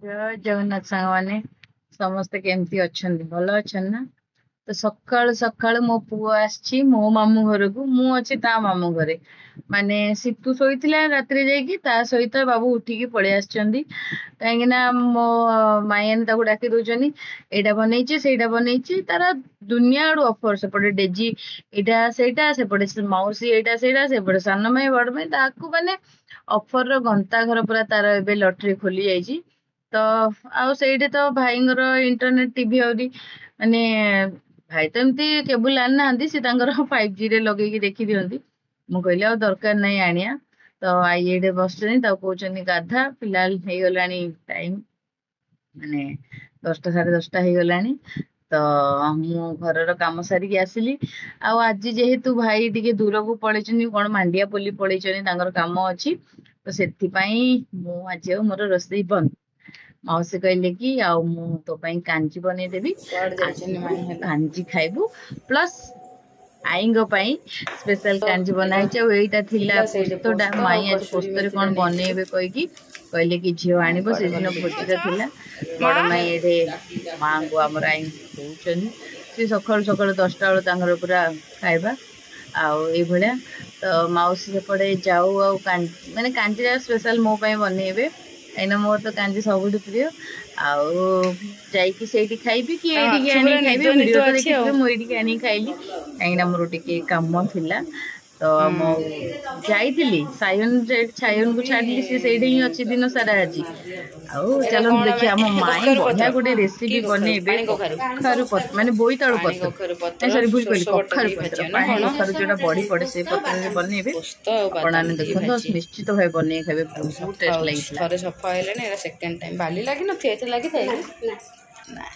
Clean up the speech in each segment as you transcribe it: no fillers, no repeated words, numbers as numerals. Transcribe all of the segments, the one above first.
जय जगन्नाथ सांग माने समस्ते केमती अछंती भलो अछन ना। तो सकाळु सकाळु मो पुओ आछि मो मामू घर को मु अछि ता मामू घरे माने सितु सोइथिला रात्रि जाईकी ता सहित बाबू उठिकी पळे आछंदी काहेकि ना मो मायन ताको डाकी दोजनी एटा बनेइछि सेटा बनेइछि तारा दुनिया आडू ऑफर सेपटे डेजी एटा सेटा सेपटे मौसी एटा सेटा सेपटे सान माई बड़ माई ताकू माने ऑफर रो घंटा घर पूरा तार एबे लॉटरी खोली जाईछि। तो आउ ସେଇଠି ତ ଭାଇଙ୍କର ଇଣ୍ଟରନେଟ ଟିଭି ଆହୁରି ମାନେ ଭାଇ ତ ଏମିତି କେବୁଲ ଆଣିନାହାନ୍ତି ସେ ତାଙ୍କର 5G ରେ ଲଗେଇକି ଦେଖି ଦିଅନ୍ତି। ମୁଁ କହିଲି ଆଉ ଦରକାର ନାହିଁ ଆଣିଆ ତ ଆଇ ଏଇଠି ବସିଛନ୍ତି ତାକୁ କହୁଛନ୍ତି ଗାଧା ଫିଲହାଲ ହେଇଗଲାଣି ଟାଇମ ମାନେ 10ଟା 10:30 ହେଇଗଲାଣି। ତ ମୁଁ ଘରର କାମ ସାରିକି ଆସିଲି ଆଉ ଆଜି ଯେହେତୁ ଭାଇ ଟିକେ ଦୂରକୁ ପଳେଇଛନ୍ତି କଣ ମାଣ୍ଡିଆ ପଲ୍ଲୀ ପଳେଇଛନ୍ତି ତାଙ୍କର କାମ ଅଛି ତ ସେଥିପାଇଁ ମୁଁ ଆଜି ଆଉ ମୋର ରୋଷେଇ ବନ୍ଦ। मौसी कहले कि आउ मु तो ପାଇଁ କାଞ୍ଜି ବନେଇଦେବି କାଞ୍ଜି ଖାଇବୁ ପ୍ଲସ୍ ଆईଙ୍କ ପାଇଁ ସ୍ପେଶାଲ କାଞ୍ଜି ବନାଇଛି ଆଉ ଏଇଟା ଥିଲା ପୋସ୍ତଟା ମାଇଁ ଆଜି ପୋସ୍ତରେ କଣ ବନେଇବେ କହିକି କହିଲେ कि झियो आଣିବ ସେଦିନ ଭୋଜିଟା ଥିଲା ବଡ ମାଇଁ ଏଠି ମାଙ୍କୁ ଆମର ଆଈଙ୍କୁ ଦଉଛନ୍ତି ସେ ସକାଳୁ ସକାଳୁ 10ଟା ବେଳୁ ତାଙ୍କର ପୁରା ଖାଇବା ଆଉ ଏଇଭଳିଆ ତ ମାଉସୀ ସେପଟେ ଯାଉ ଆଉ ମାନେ କାଞ୍ଜିଟା ସ୍ପେଶାଲ ମୋ ପାଇଁ ବନେଇବେ କାହିଁକିନା ମୋର ତ କାଞ୍ଜି ସବୁଠୁ ପ୍ରିୟ ଆଉ ଯାଇକି ସେଇଠି ଖାଇବି କି ଏଇଠିକି ଆଣିକି ଖାଇବି ଭିଡିଓ ତ ଦେଖିଥିବେ ମୁଁ ଏଇଠିକି ଆଣିକି ଖାଇଲି କାହିଁକିନା ମୋର ଟିକେ କାମ ଥିଲା ତ ମୁଁ ଯାଇଥିଲି ସାୟନକୁ ଛାଡିଲି ସେ ସେଇଠି ହିଁ ଅଛି ଦିନ ସାରା ଆଜି ଆଉ ଚାଲନ୍ତୁ ଦେଖିବା ଆମ ମାଇଁ ବଢିଆ ଗୋଟେ ରେସିପି ବନେଇବେ କଖାରୁ ମାନେ ବୋଇତାଳୁ ପତ୍ର ନାଇଁ ସରି ଭୁଲ କହିଲି କଖାରୁ ପତ୍ର ପାଣି କଖାରୁ ଯୋଉଟା ବଢି ପଡେ ସେଇ ପତ୍ରରେ ବନେଇବେ ଆପଣମାନେ ଦେଖନ୍ତୁ ନିଶ୍ଚିତ ଭାବେ ବନେଇ ଖାଇବେ ବହୁତ ଟେଷ୍ଟ ଲାଗିଥିଲା। ଥରେ ସଫା ହେଲାଣି ଏରା ସେକେଣ୍ଡ ଟାଇମ୍ ବାଲି ଲାଗି ନଥିବ ଏତେ ଲାଗିଥାଏ ନା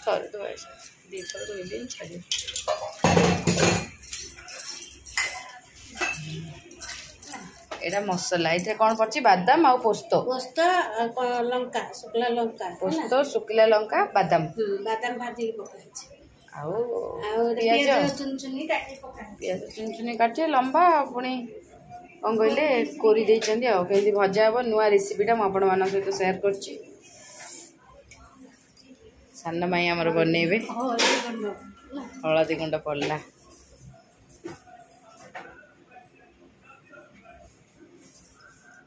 ଥରେ ତ ଦିଥର ଧୋଇଲେଣି ଛାଡ଼ି एटा मसला इथे कौन पड़ची बादाम आउ पोस्तो लंका शुक्ला लंका पोस्तो शुक्ला लंका बादाम बादाम भाजी पकाइछि आउ पियाज चुनचुनी काटे लंबा पुणी कौन कहले कोरी देइचंदी आ केंदी भजा हबो नुआ रेसिपीटा म आपण मान सहित शेयर करछि सान माई हमर बनेबे हळदी गुंड पड़ला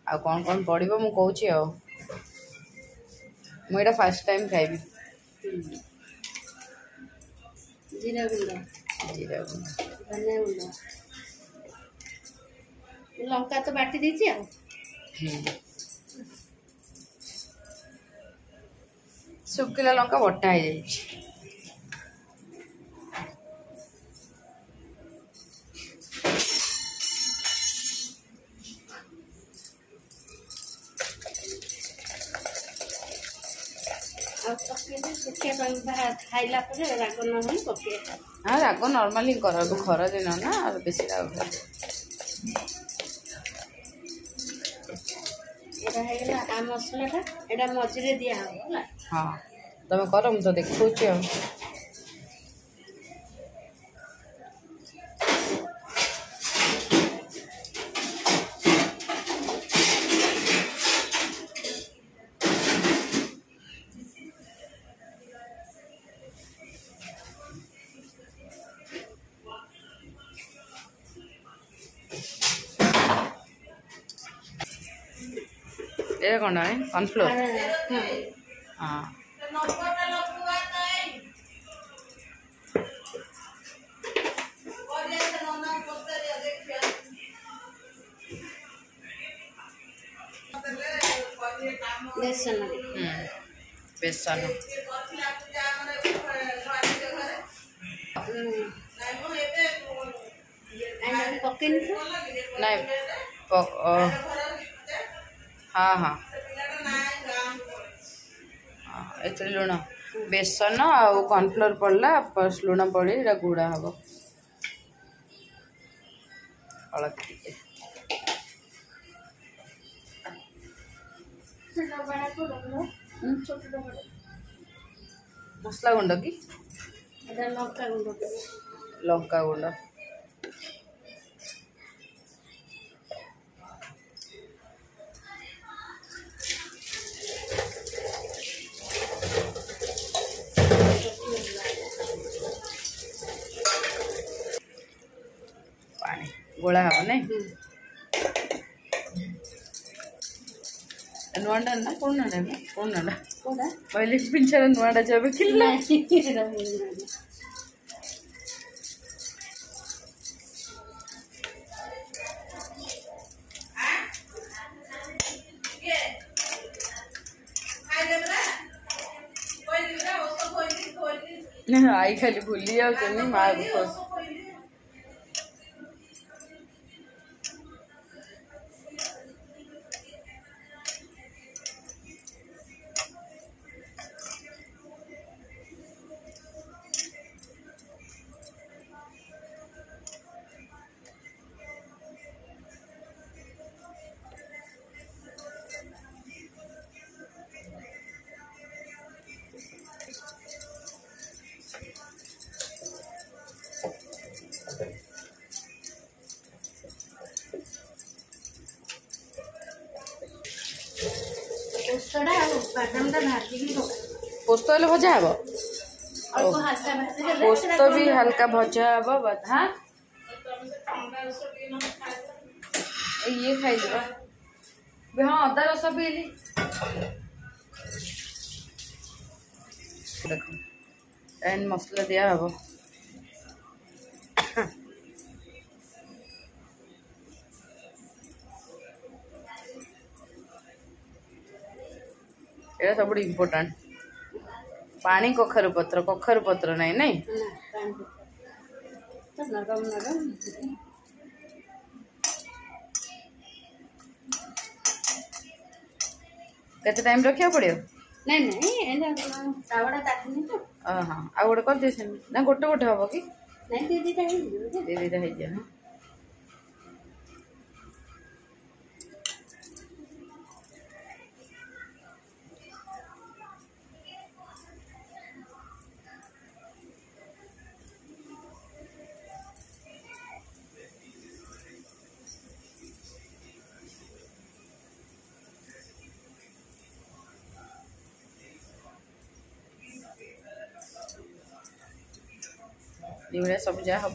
आ कौन कौन पड़ो मु कौची आ मुझे फर्स्ट टाइम खाइबी जीरा गुंड जीरा गुंड धनिया गुंड लंका तो बाटी देछि आ शुक्ला लंका बटा हो जाइए खाइला राग न पके हाँ राग नॉर्मली कर खरा दिन ना बेसी राग आ मसलाटा एटा मझिरे दिया हो हाँ तुम कर तो देखा ये कौन है कॉर्नफ्लोर हाँ बेसन बेसन नहीं हाँ हाँ एत लुण बेसन आउ कॉर्नफ्लोर पड़ला प्लस लुण पड़ी गुड़ा हम हलदी मसला गुंड कि लंका गुंड लंका गुंड ଗୋଳା ହବ ନାଇଁ ନୂଆଟା ନା ପୁରୁଣାଟା ନା ପୁରୁଣାଟା କହିଲି ପିଞ୍ଛାରେ ନୂଆଟା ଯାବେ କିଲା आई खाली भूली जाऊँ माँ को पोस्त हेल्ले भजा हे पोस्त भी हल्का भजा हे हाँ ये खाई हाँ अदा रस पीली देख मसला दिया हे ये सब इम्पोर्टाट पानी कखारु पत्र नहीं नहीं केते टाइम रखिया पड़ियो नहीं नहीं तावड़ा ताकनी तो हां आ गोटे कर दे ना गोटे गोटे हबो कि नहीं दीदी हे जा ये सब जा हम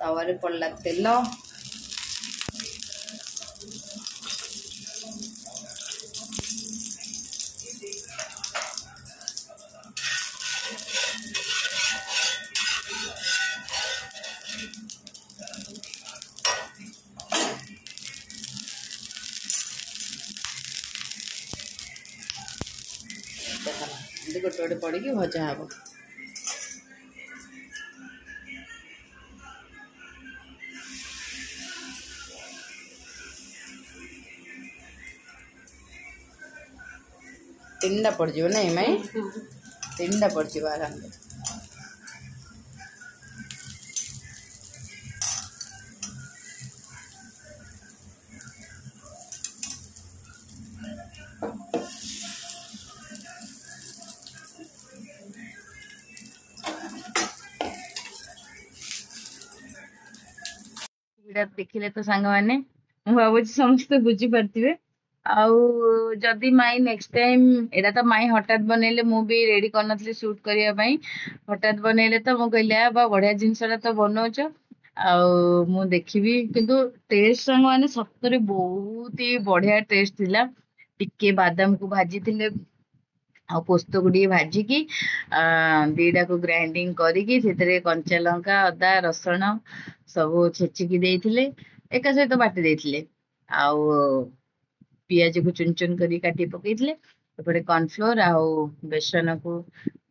तवारे पड़ला तेल गोटे गोटे पड़ भजा हे तीन पड़ जाओ नहीं मैं तीन पड़ जाओ आराम देखिले तो सांग माने मु भावुची समस्त बुझी पार्थिबे आउ जदि माई नेक्स्ट टाइम एटा तो माई हठात बनैले मु भी रेडी करनथली शूट करिया पई हठात बनैले तो मु कहले बा बढ़िया जिनसटा तो बनौछ आउ मु देखिबी किंतु टेस्ट सांग माने सप्तरे बहुत ही बढ़िया टेस्ट थिला टिके बादाम को भाजी थिले आ पोस्त गुडी भाजी की दीटा को ग्राइंडिंग करिकी सेतरे कंचा लंका अदा रसुण सब छेचिकी देइथिले एका सहित बाटी देइथिले आउ पियाज को चुन चुन करी काटी पकईथिले एपटे कॉर्नफ्लोर आउ बेसन को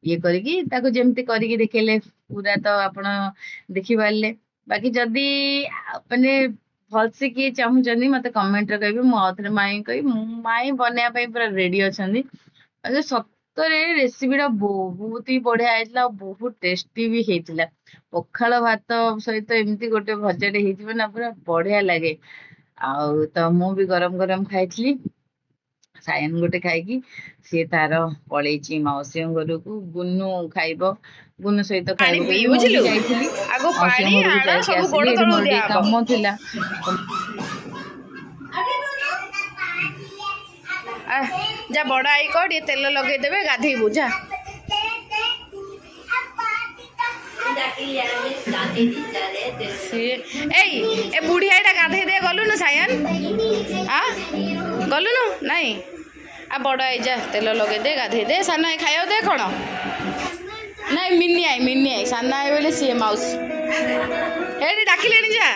ये करिकी ताको जेमती करिकी देखेले पूरा तो आपण देखि पारले बाकी जदी अपने भलसे किए चाहूचंदी मते कमेंट रे कहबे मु आथरे माई कहि माई बनया पई पूरा रेडी अछंदी अरे तो ये रेसिपीटा बहुत ही बढ़िया होता बहुत टेस्टी भी होता पखाल भात सहित एमती गोटे भजाटे हो ना पूरा बढ़िया लगे आउ तो मु भी गरम गरम खाई सायन गोटे खाई सी तार पलैची मौसी घर को गुनु खाइब गुनु सहित पानी खाइब पी मु भी बुझिलु जाइଥିଲି आगो मौसी पानी घर को आड़ जाके सब गोड़ आसिली तळु मोर दिया ଟିକେ काम थिला जा बड़ आई को ये तेल लगे देबे गाधेबू जा ए बुढ़ी आईटा गाधे दे गलु न सायन हाँ गलु न नहीं आ बड़ आई जा तेल लगे दे गाधे दे सान आई खाया दे कौन नहीं मिनी आई सान आई बोले सी माउस हेडी डाकिले जा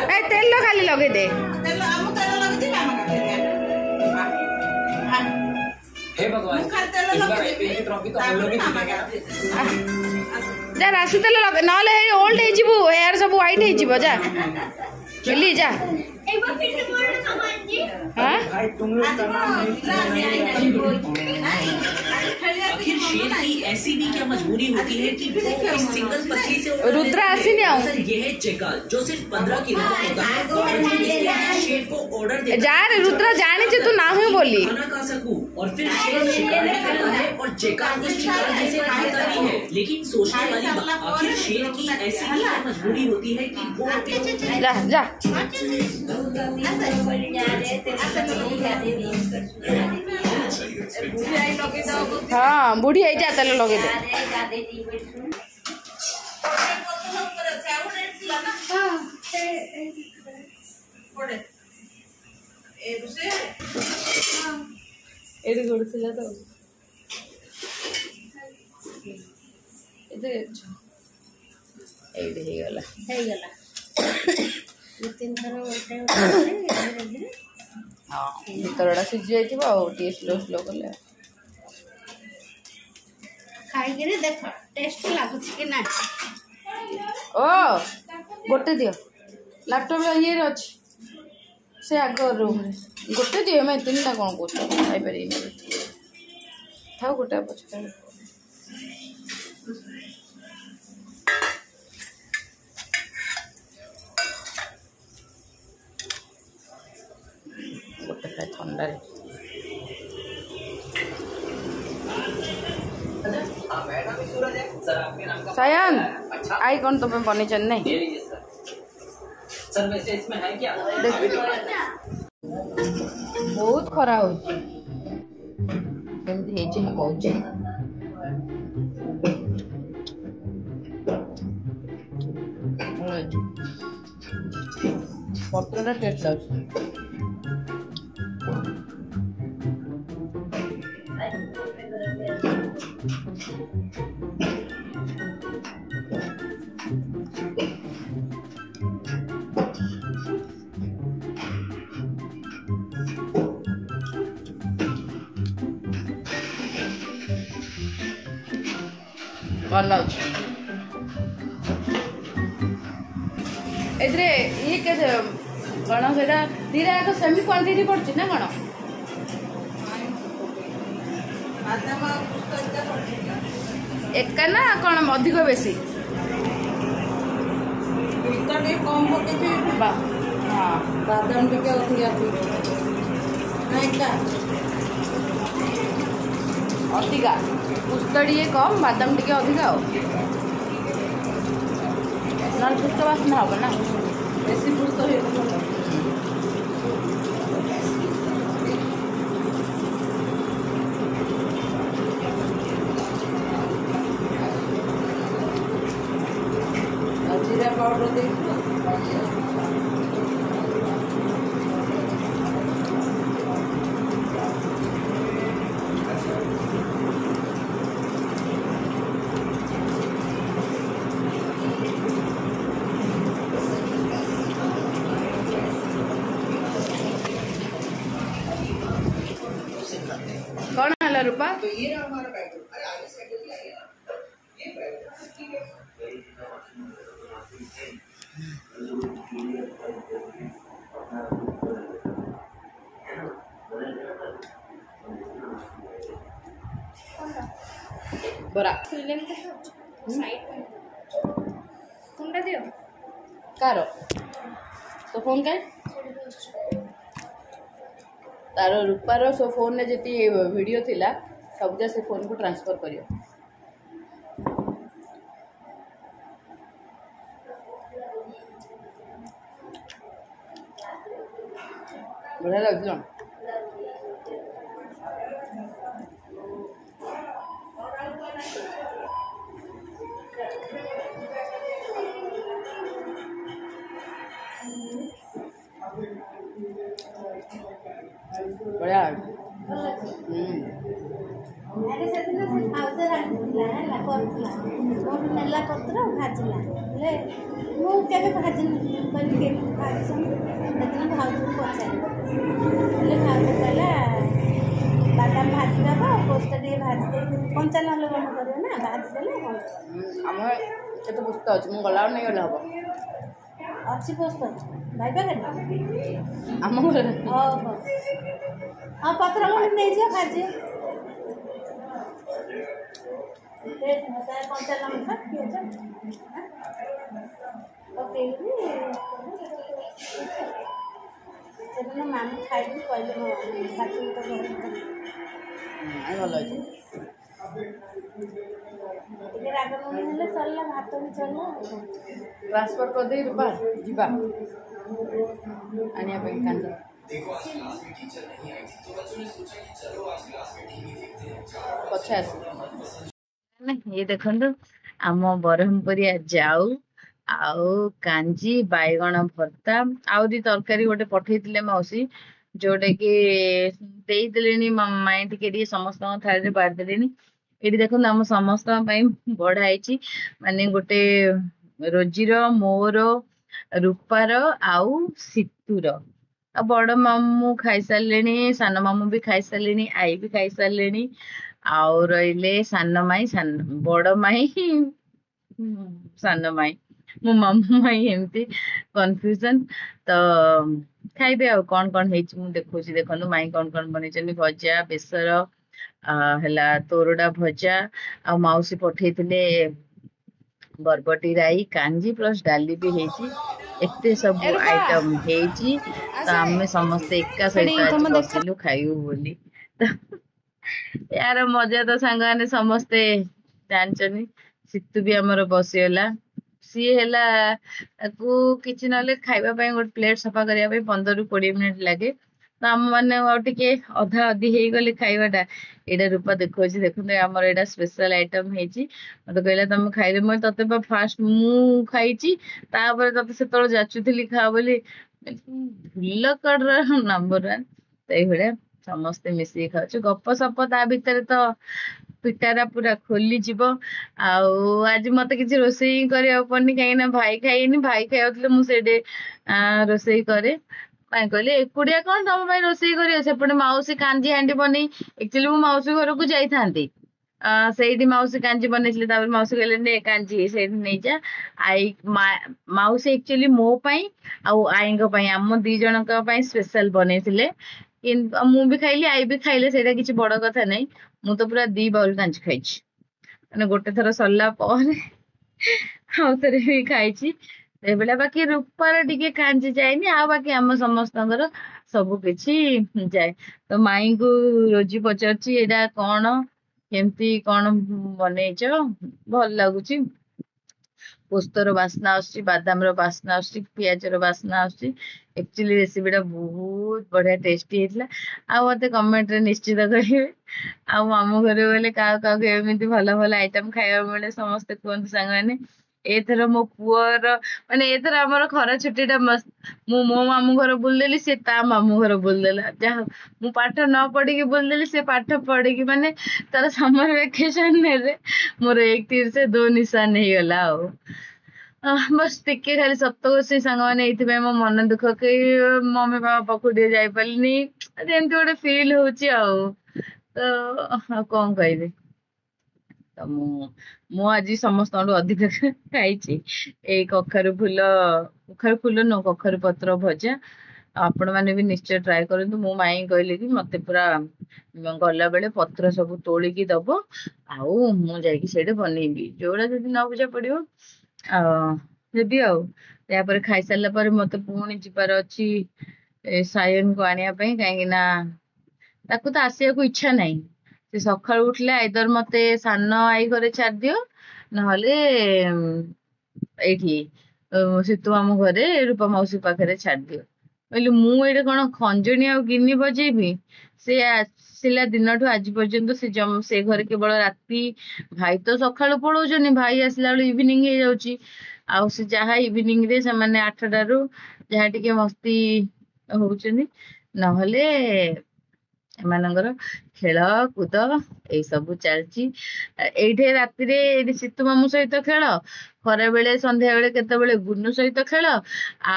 ए तेल खाली लगे दे हे भगवान इस बार आईपीएल की ट्रॉफी तो हम लोग ही जीतेंगे जा राशि तेल लगे नले हे ओल्ड हे जिवु हेयर सब व्हाइट हे जिवो जा मिली जा एक बार फिर से बोल रहे सामान जी हां भाई तुम लोग का नाम आखिर शेर की ऐसी भी क्या मजबूरी होती है कि वो इस सिंगल पत्थरी से रुद्रा आसी नहीं आऊं सर ये है चेकाल जो सिर्फ 15 किलो का होता है बावजूद इसके शेर को ऑर्डर देता जा रे रुद्रा जाने जे तू ना ही बोली खाना खा सकूं और फिर शेर शिकार भी करता है और चेकाल को शिकार जैसे खाता भी है लेकिन सोचने वाली बात आखिर शेर की ऐसी भी क्या मजबूरी होती है कि वो जा जा हाँ बुढ़ी आई जा तेल लगे दे ଏଠି ଗୋଡଥିଲା ତ ଏଇଠି ହେଇଗଲା ହେଇଗଲା ଦୁଇ ତିନି ଥର ଗୋଟେ ହଁ ଭିତରଟା ସିଝି ଯାଇଥିବ ଆଉ ଟିକେ ସ୍ଲୋ କଲେ ଖାଇକିରି ଦେଖ ଟେଷ୍ଟ ଲାଗୁଛି କି ନା ଓ ଗୋଟେ ଦିଅ ଲାପଟପ୍ ଇଏରେ ଅଛି ସେ ଆଗ ରୁମ୍ରେ ଗୋଟେ ଦିଅ ଆମେ ତିନିଟା କ'ଣ କହୁଛ ଖାଇପାରିବିନି ଥାଉ ଗୋଟେ ପଛରେ ଗୋଟେ ଖାଇ ଥଣ୍ଡାରେ सायन आई कौन तुम्हें बनी नहीं सर वैसे इसमें है क्या बहुत खरा हो पत्र टेस्ट लागे भल एथरे ये के कौन से दीटा एक सेमी क्वांटिटी पड़ची ना कौन एका ना कौन अधिक बेसी हाँ बादाम टिके अधिका पुस्तड़ी कम बादाम टिके अधिका ना पुस्त बासना हम ना बेसी पुस्त जीरा पाउडर दे कौन है रूपा ବରା ଫୋନ୍ଟା ଦିଅ କାର ତୋ ଫୋନ୍ କାଇଁ ତାର ରୂପାର ସୋ ଫୋନ୍ରେ ଯେତି ଭିଡ଼ିଓ ଥିଲା ସବୁଜା ସେ ଫୋନ୍କୁ ଟ୍ରାନ୍ସଫର୍ କରିବ। ବଢ଼ିଆ ଲାଗୁଛି ନା ବଢ଼ିଆ ଆରେ ସେଦିନ ସେ ଭାଉଜ ରାନ୍ଧିଥିଲା ହେଲା କରୁଥିଲା ମୋଠୁ ନେଲା ପତ୍ର ଭାଜିଲା ହେଲେ ମୁଁ କେବେ ଭାଜିନଥିଲି କହିଲି କେମିତି ଭାଜୁଛନ୍ତି ସେଦିନ ଭାଉଜକୁ ପଚାରିଲି ହେଲେ ଭାଉଜ କହିଲା ବାଦାମ ଭାଜିଦେବ ପୋସ୍ତ ଟିକେ ଭାଜିଦେଇ କଞ୍ଚା ନହେଲେ କ'ଣ କରିବ ନା ଭାଜିଦେଲେ ଭଲ ଆମର କେତେ ପୁସ୍ତ ଅଛି ମୁଁ ଗଲାବେଳେ ନେଇଗଲେ ହେବ ଅଛି ପୋସ୍ତ ଭାଇ ପାଖରେ ଆମ ଘରେ ହଉ ହଉ ହଁ ପତ୍ର ଖଣ୍ଡେ ନେଇଯିବ ଭାଜିବ କଞ୍ଚା ଲଙ୍କା ପିଆଜ ପକେଇକି ସେଦିନ ମାମୁଁ ଖାଇକି କହିଲେ ମୋ ଶାଶୁ ତ ଘରେ ଭଲ ଅଛି ଟିକେ ରାଗ ଲୁଣ ହେଲେ ଚଲିଲା ଭାତ ବି ଚଲିଲା ଟ୍ରାନ୍ସଫର୍ କରିଦେଇ ରୂପା ଯିବା ଆଣିବା ପାଇଁ କାଞ୍ଜ ପଛେ ଆସ ଇଏ ଦେଖନ୍ତୁ ଆମ ବ୍ରହ୍ମପୁରିଆ ଯାଉ ଆଉ କାଞ୍ଜି ବାଇଗଣ ଭର୍ତ୍ତା ଆହୁରି ତରକାରୀ ଗୋଟେ ପଠେଇଥିଲେ ମାଉସୀ ଯୋଉଟା କି ଦେଇଦେଲେଣି ମାଇଁ ଟିକେ ଟିକେ ସମସ୍ତଙ୍କ ଥାଳିରେ ବାଢିଦେଲେଣି। ଏଠି ଦେଖନ୍ତୁ ଆମ ସମସ୍ତଙ୍କ ପାଇଁ ବଢା ହେଇଛି ମାନେ ଗୋଟେ ରୋଜିର ମୋର ରୂପାର ଆଉ ସିତୁର ଆଉ ବଡ ମାମୁଁ ଖାଇସାରିଲେଣି ସାନ ମାମୁଁ ବି ଖାଇସାରିଲେଣି ଆଈ ବି ଖାଇସାରିଲେଣି ଆଉ ରହିଲେ ସାନ ମାଇଁ ବଡ ମାଇଁ ସାନ ମାଇଁ ମୋ ମାମୁଁ ମାଇଁ ଏମିତି କନଫ୍ୟୁଜନ ତ ଖାଇବେ ଆଉ କଣ କଣ ହେଇଛି ମୁଁ ଦେଖଉଛି ଦେଖନ୍ତୁ ମାଇଁ କଣ କଣ ବନେଇଛନ୍ତି ଭଜା ବେସର ହେଲା ତୋରଡା ଭଜା ଆଉ ମାଉସୀ ପଠେଇଥିଲେ ବରବଟି ରାଇ କାଞ୍ଜି ପ୍ଲସ ଡାଲି ବି ହେଇଛି ଏତେ ସବୁ ଆଇଟମ ହେଇଛି ତ ଆମେ ସମସ୍ତେ ଏକା ସହିତ ଆଜି ବସିଲୁ ଖାଇବୁ ବୋଲି ତ ୟାର ମଜା ତ ସାଙ୍ଗମାନେ ସମସ୍ତେ ଜାଣିଛନ୍ତି ସିତୁ ବି ଆମର ବସିଗଲା ସିଏ ହେଲା ତାକୁ କିଛି ନହେଲେ ଖାଇବା ପାଇଁ ଗୋଟେ ପ୍ଲେଟ ସଫା କରିବା ପାଇଁ 15-20 ମିନିଟ ଲାଗେ ତ ଆମ ମାନେ ଆଉ ଟିକେ ଅଧା ଅଧି ହେଇଗଲେ ଖାଇବାଟା ଏଇଟା ରୂପା ଦେଖଉଛି ଦେଖନ୍ତୁ ଆମର ଏଇଟା ସ୍ପେଶାଲ ଆଇଟମ ହେଇଛି ମତେ କହିଲା ତମେ ଖାଇଲେ ମୁଁ ତତେ ବା ଫାଷ୍ଟ ମୁଁ ଖାଇଛି ତାପରେ ତତେ ସେତେବେଳେ ଯାଚୁଥିଲି ଖା ବୋଲି ଭଲ କଡର ନମ୍ବର 1 ତ ଏଇଭଳିଆ ସମସ୍ତେ ମିଶିକି ଖାଉଛୁ ଗପ ସପ ତା ଭିତରେ ତ ପିଟାରା ପୁରା ଖୋଲିଯିବ ଆଉ ଆଜି ମତେ କିଛି ରୋଷେଇ କରିବାକୁ ପଡୁନି କାହିଁକି ନା ଭାଇ ଖାଇନି ଭାଇ ଖାଇଯାଉଥିଲେ ମୁଁ ସେଇଠି ରୋଷେଇ କରେ ଭାଇ କହିଲେ ଏକୁଟିଆ କଣ ତମ ପାଇଁ ରୋଷେଇ କରିବ ସେପଟେ ମାଉସୀ କାଞ୍ଜି ହାଣ୍ଡି ବନେଇ ଆକ୍ଚୁଆଲି ମୁଁ ମାଉସୀ ଘରକୁ ଯାଇଥାନ୍ତି ସେଇଠି ମାଉସୀ କାଞ୍ଜି ବନେଇଥିଲେ ତାପରେ ମାଉସୀ କହିଲେ ନେ କାଞ୍ଜି ସେଇଠି ନେଇଯା ଆଈ ମାଉସୀ ଆକ୍ଚୁଆଲି ମୋ ପାଇଁ ଆଉ ଆଈଙ୍କ ପାଇଁ ଆମ 2 ଜଣଙ୍କ ପାଇଁ ସ୍ପେଶାଲ ବନେଇଥିଲେ କିନ୍ତୁ ମୁଁ ବି ଖାଇଲି ଆଈ ବି ଖାଇଲେ ସେଇଟା କିଛି ବଡ କଥା ନାହିଁ ମୁଁ ତ ପୁରା 2 ବାଉଲ କାଞ୍ଜି ଖାଇଛି ମାନେ ଗୋଟେ ଥର ସରିଲା ପରେ ଆଉ ଥରେ ବି ଖାଇଛି ଏଇଭଳିଆ ବାକି ରୂପାର ଟିକେ କାଞ୍ଜି ଯାଇନି ଆଉ ବାକି ଆମ ସମସ୍ତଙ୍କର ସବୁ କିଛି ଯାଏ ତ ମାଇଁଙ୍କୁ ରୋଜି ପଚାରୁଛି ଏଇଟା କଣ କେମିତି କଣ ବନେଇଛ ଭଲ ଲାଗୁଛି ପୋସ୍ତର ବାସ୍ନା ଆସୁଛି ବାଦାମର ବାସ୍ନା ଆସୁଛି ପିଆଜର ବାସ୍ନା ଆସୁଛି ଆକ୍ଚୁଆଲି ରେସିପିଟା ବହୁତ ବଢିଆ ଟେଷ୍ଟି ହେଇଥିଲା ଆଉ ମତେ କମେଣ୍ଟରେ ନିଶ୍ଚିତ କହିବେ ଆଉ ମାମୁଁ ଘରେ ଗଲେ କାହାକୁ ଏମିତି ଭଲ ଭଲ ଆଇଟମ ଖାଇବାକୁ ମିଳେ ସମସ୍ତେ କୁହନ୍ତୁ ସାଙ୍ଗମାନେ ଏଥର ମୋ ପୁଅର ମାନେ ଏଥର ଆମର ଖରା ଛୁଟିଟା ମସ୍ତ ମୁଁ ମୋ ମାମୁଁ ଘର ବୁଲିଦେଲି ସେ ତା ମାମୁଁ ଘର ବୁଲିଦେଲା ଯାହା ମୁଁ ପାଠ ନ ପଢିକି ବୁଲିଦେଲି ସେ ପାଠ ପଢିକି ମାନେ ତାର ସମର ଭ୍ୟାକେସନରେ ମୋର 1 ତୀର ସେ 2 ନିଶାନ ହେଇଗଲା ଆଉ ବସ୍ ଟିକେ ଖାଲି ସତ କହୁଛି ସାଙ୍ଗମାନେ ଏଇଥିପାଇଁ ମୋ ମନ ଦୁଃଖ କି ମମି ବାବା ପାଖକୁ ଟିକେ ଯାଇପାରିଲିନି ଏମିତି ଗୋଟେ ଫିଲ୍ ହଉଛି ଆଉ ତ ଆଉ କଣ କହିବି ତ ମୁଁ ଆଜି ସମସ୍ତଙ୍କଠୁ ଅଧିକ ଖାଇଛି ଏଇ କଖାରୁ ଫୁଲ ନୁହଁ କଖାରୁ ପତ୍ର ଭଜା। ଆପଣ ମାନେ ବି ନିଶ୍ଚୟ ଟ୍ରାଏ କରନ୍ତୁ। ମୋ ମାଇଁ କହିଲେ କି ମତେ ପୁରା ଗଲା ବେଳେ ପତ୍ର ସବୁ ତୋଳିକି ଦବ, ଆଉ ମୁଁ ଯାଇକି ସେଇଠି ବନେଇବି, ଯୋଉଟା ଯଦି ନ ବୁଝା ପଡିବ ଦେବି ଆଉ। ତାପରେ ଖାଇସାରିଲା ପରେ ମତେ ପୁଣି ଯିବାର ଅଛି ସାୟନକୁ ଆଣିବା ପାଇଁ, କାହିଁକି ନା ତାକୁ ତ ଆସିବାକୁ ଇଚ୍ଛା ନାହିଁ। ସେ ସକାଳୁ ଉଠିଲେ ଆଇଦର ମତେ ସାନ ଆଈ ଘରେ ଛାଡିଦିଅ, ନହେଲେ ଏଇଠି ସୀତୁ ମାମୁଁ ଘରେ ରୂପା ମାଉସୀ ପାଖରେ ଛାଡିଦିଅ। କହିଲି ମୁଁ ଏଇଠି କଣ ଖଞ୍ଜଣି ଆଉ ଗିନି ବଜେଇବି? ସେ ଆସିଲା ଦିନଠୁ ଆଜି ପର୍ଯ୍ୟନ୍ତ ସେ ଘରେ କେବଳ ରାତି, ଭାଇ ତ ସକାଳୁ ପଳଉଛନ୍ତି, ଭାଇ ଆସିଲା ବେଳୁ ଇଭିନିଂ ହେଇଯାଉଛି। ଆଉ ସେ ଯାହା ଇଭିନିଂ ରେ ସେମାନେ 8ଟାରୁ ଯାହା ଟିକେ ମସ୍ତି ହଉଛନ୍ତି, ନହେଲେ ଏମାନଙ୍କର ଖେଳ କୁଦ ଏଇ ସବୁ ଚାଲିଛି। ଏଇଠି ରାତିରେ ସୀତୁ ମାମୁଁ ସହିତ ଖେଳ, ଖରା ବେଳେ ସନ୍ଧ୍ୟା ବେଳେ କେତେବେଳେ ଗୁନୁ ସହିତ ଖେଳ,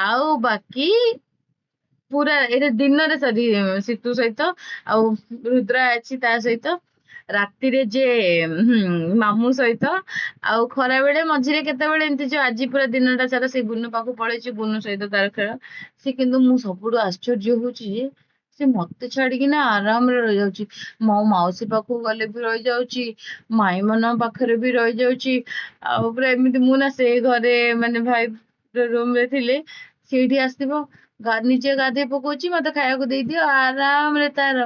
ଆଉ ବାକି ପୁରା ଏଇଟା ଦିନରେ ସୀତୁ ସହିତ, ଆଉ ରୁଦ୍ରା ଅଛି ତା ସହିତ, ରାତିରେ ଯେ ମାମୁଁ ସହିତ, ଆଉ ଖରା ବେଳେ ମଝିରେ କେତେବେଳେ ଏମିତି ଯୋଉ ଆଜି ପୁରା ଦିନଟା ସାରା ସେ ଗୁନୁ ପାଖକୁ ପଳେଇଛି, ଗୁନୁ ସହିତ ତାର ଖେଳ। ସେ କିନ୍ତୁ ମୁଁ ସବୁଠୁ ଆଶ୍ଚର୍ଯ୍ୟ ହଉଛି ଯେ ସେ ମତେ ଛାଡିକିନା ଆରାମରେ ରହିଯାଉଛି। ମୋ ମାଉସୀ ପାଖକୁ ଗଲେ ବି ରହିଯାଉଛି, ମାଇଁ ମାନଙ୍କ ପାଖରେ ବି ରହିଯାଉଛି। ଆଉ ପୁରା ଏମିତି ମୁଁ ନା ସେଇ ଘରେ ମାନେ ଭାଇ ରୁମ ରେ ଥିଲେ, ସେଇଠି ଆସିଥିବ ନିଜେ ଗାଧେଇ ପକଉଛି, ମତେ ଖାଇବାକୁ ଦେଇଦିଅ, ଆରାମରେ ତାର।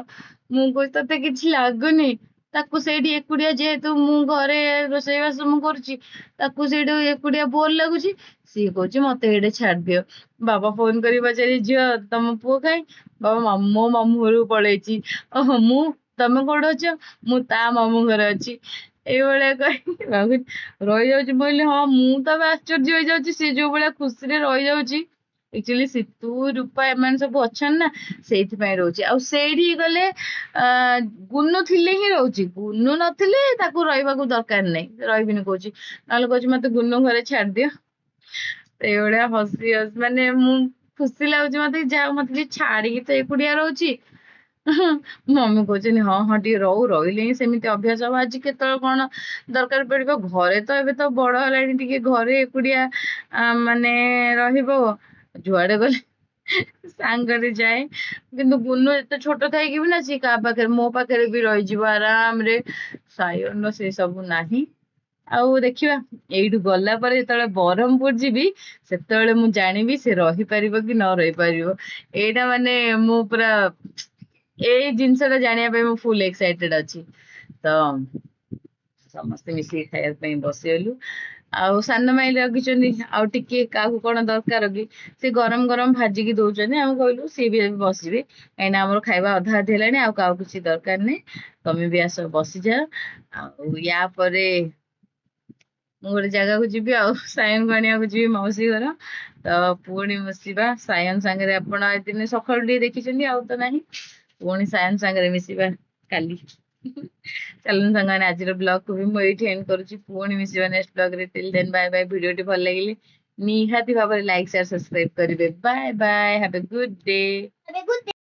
ମୁଁ କହୁଛି ତତେ କିଛି ଲାଗୁନି? ତାକୁ ସେଇଠି ଏକୁଟିଆ, ଯେହେତୁ ମୁଁ ଘରେ ରୋଷେଇବାସ ମୁଁ କରୁଛି, ତାକୁ ସେଇଠୁ ଏକୁଟିଆ ବୋର ଲାଗୁଛି। ସିଏ କହୁଛି ମତେ ଏଇଠି ଛାଡିଦିଅ। ବାବା ଫୋନ କରି ପଚାରି ଝିଅ ତମ ପୁଅ କାଇଁ? ବାବା ମୋ ମାମୁଁ ଘରକୁ ପଳେଇଛି। ଓହୋ ତମେ କୋଉଠି ଅଛ? ମୁଁ ତା ମାମୁଁ ଘରେ ଅଛି। ଏଇଭଳିଆ କହି ରହିଯାଉଛି। କହିଲି ହଁ, ମୁଁ ତ ଆଶ୍ଚର୍ଯ୍ୟ ହେଇଯାଉଛି ସେ ଯୋଉ ଭଳିଆ ଖୁସିରେ ରହିଯାଉଛି। ଆକ୍ଚୁଆଲି ସୀତୁ ରୂପା ଏମାନେ ସବୁ ଅଛନ୍ତି ନା, ସେଇଥିପାଇଁ ରହୁଛି। ଆଉ ସେଇଠି ଗଲେ ଗୁନୁ ଥିଲେ ହିଁ ରହୁଛି, ଗୁନୁ ନଥିଲେ ତାକୁ ରହିବାକୁ ଦରକାର ନାହିଁ, ରହିବିନି କହୁଛି। ନହେଲେ କହୁଛି ମତେ ଗୁନୁ ଘରେ ଛାଡିଦିଅ। ସେଇଭଳିଆ ହସି ମାନେ ମୁଁ ଖୁସି ଲାଗୁଛି ମତେ, ଯାହା ମତେ ଟିକେ ଛାଡିକି ତ ଏକୁଟିଆ ରହୁଛି। ମମି କହୁଛନ୍ତି ହଁ ହଁ ଟିକେ ରହିଲେ ହିଁ ସେମିତି ଅଭ୍ୟାସ ହବ। ଆଜି କେତେବେଳେ କଣ ଦରକାର ପଡିବ, ଘରେ ତ ଏବେ ତ ବଡ ହେଲାଣି, ଟିକେ ଘରେ ଏକୁଟିଆ ମାନେ ରହିବ। ଯୁଆଡେ ଗଲେ ସାଙ୍ଗରେ ଯାଏ, କିନ୍ତୁ ଗୁନୁ ଏତେ ଛୋଟ ଥାଇକି ବି ନା ସିଏ କାହା ପାଖରେ, ମୋ ପାଖରେ ବି ରହିଯିବ ଆରାମରେ। ସାୟନ ସେ ସବୁ ନାହିଁ। ଆଉ ଦେଖିବା ଏଇଠୁ ଗଲା ପରେ ଯେତେବେଳେ ବ୍ରହ୍ମପୁର ଯିବି, ସେତେବେଳେ ମୁଁ ଜାଣିବି ସେ ରହିପାରିବ କି ନ ରହିପାରିବ। ଏଇଟା ମାନେ ମୁଁ ପୁରା ଏଇ ଜିନିଷ ଟା ଜାଣିବା ପାଇଁ ମୁଁ ଫୁଲ ଏକ୍ସାଇଟେଡ ଅଛି। ତ ସମସ୍ତେ ମିଶିକି ଖାଇବା ପାଇଁ ବସିଗଲୁ। ଆଉ ସାନ ମାଇଁ ରଖିଛନ୍ତି, ଆଉ ଟିକେ କାହାକୁ କଣ ଦରକାର କି ସେ ଗରମ ଗରମ ଭାଜିକି ଦଉଛନ୍ତି। ଆମେ କହିଲୁ ସିଏ ବି ବସିବେ, କାହିଁକିନା ଆମର ଖାଇବା ଅଧା ଅଧି ହେଲାଣି, ଆଉ କାହାକୁ କିଛି ଦରକାର ନାହିଁ, ତମେ ବି ଆସ ବସିଯାଅ। ଆଉ ୟା ପରେ ମୁଁ ଗୋଟେ ଜାଗାକୁ ଯିବି, ଆଉ ସାୟନକୁ ଆଣିବାକୁ ଯିବି ମାଉସୀ ଘର। ତ ପୁଣି ମିଶିବା ସାୟନ ସାଙ୍ଗରେ। ଆପଣ ଏ ଦିନ ସକାଳୁ ଟିକେ ଦେଖିଛନ୍ତି, ଆଉ ତ ନାହିଁ। ପୁଣି ସାୟନ ସାଙ୍ଗରେ ମିଶିବା କାଲି। ଚାଲନ୍ତୁ ସାଙ୍ଗମାନେ, ଆଜିର ବ୍ଲଗ କୁ ବି ମୁଁ ଏଇଠି ଏଣ୍ଡ କରୁଛି। ପୁଣି ମିଶିବା ନେକ୍ସଟ ବ୍ଲଗ ରେ। Till then bye bye. ଭିଡିଓଟି ଭଲ ଲାଗିଲେ ନିହାତି ଭାବରେ ଲାଇକ୍ ସେୟାର ସବସ୍କ୍ରାଇବ କରିବେ। Bye bye, have a good day.